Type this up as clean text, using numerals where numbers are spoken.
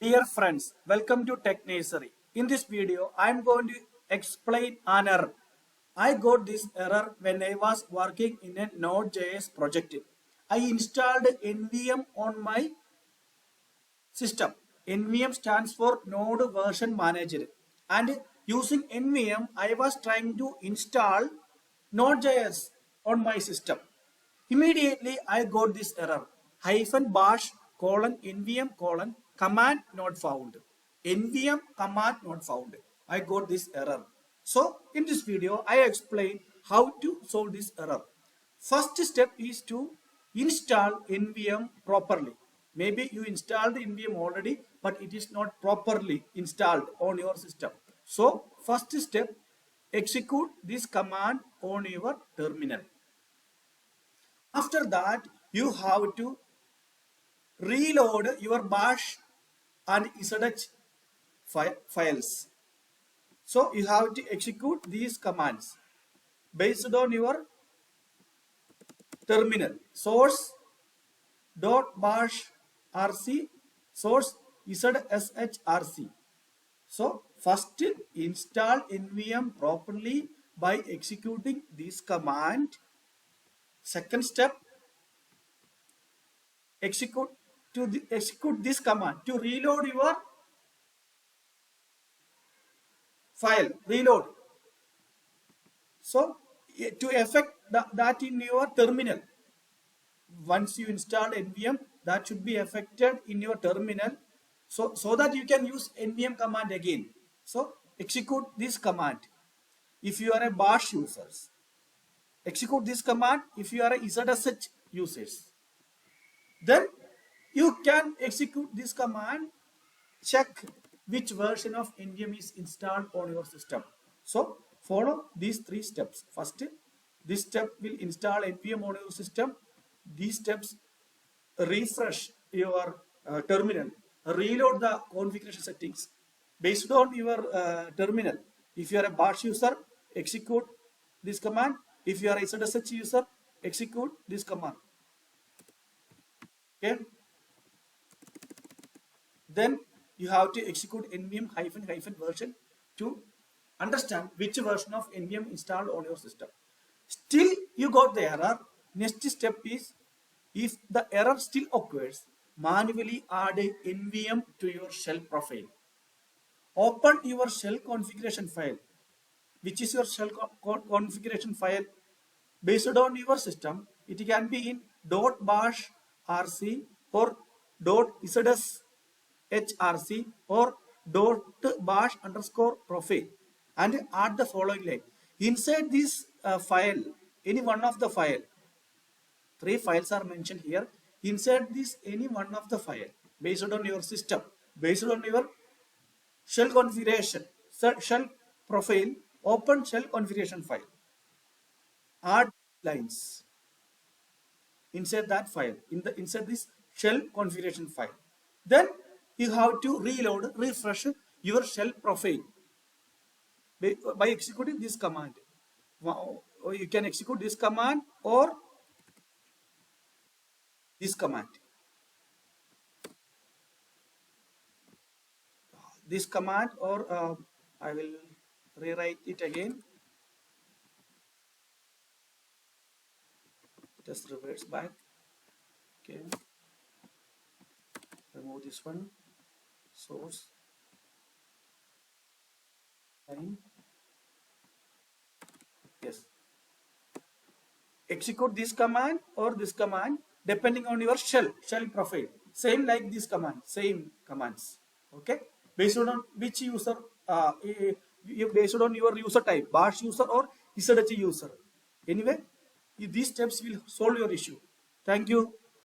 Dear friends, welcome to Tech Nursery. In this video, I am going to explain an error. I got this error when I was working in a Node.js project. I installed nvm on my system. nvm stands for Node Version Manager. And using nvm, I was trying to install Node.js on my system. Immediately, I got this error. -bash nvm command not found. nvm command not found. I got this error. So, in this video, I explain how to solve this error. First step is to install nvm properly. Maybe you installed nvm already, but it is not properly installed on your system. So, first step, execute this command on your terminal. After that, you have to reload your bash and zshrc files. So you have to execute these commands based on your terminal. Source .bashrc, source zshrc. So first install nvm properly by executing this command. Second step, execute this command to reload your file. Reload. So to effect that in your terminal, once you install nvm, that should be affected in your terminal, so that you can use nvm command again. So execute this command if you are a bash users. Execute this command if you are a zshrc users. Then you can execute this command, check which version of nvm is installed on your system. So follow these three steps. First, this step will install nvm on your system. These steps refresh your terminal, reload the configuration settings based on your terminal. If you are a bash user, execute this command. If you are a zshrc user, execute this command. Okay. Then you have to execute nvm -- version to understand which version of nvm installed on your system. Still you got the error. Next step is, if the error still occurs, manually add a nvm to your shell profile. Open your shell configuration file. Which is your shell configuration file? Based on your system, it can be in .bashrc or .zshrc or .bash_profile, and add the following line. Inside this file, any one of the file, three files are mentioned here. Inside this, any one of the file, based on your system, based on your shell configuration, shell profile, open shell configuration file. Add lines inside that file, inside this shell configuration file. Then you have to reload, refresh your shell profile by executing this command. You can execute this command or this command. This command, or I will rewrite it again. Just reverse back. Okay. Remove this one. Source. Line. Yes. Execute this command or this command depending on your shell profile. Same like this command. Same commands. Okay. Based on which user, based on your user type, bash user or zshrc user. Anyway, these steps will solve your issue. Thank you.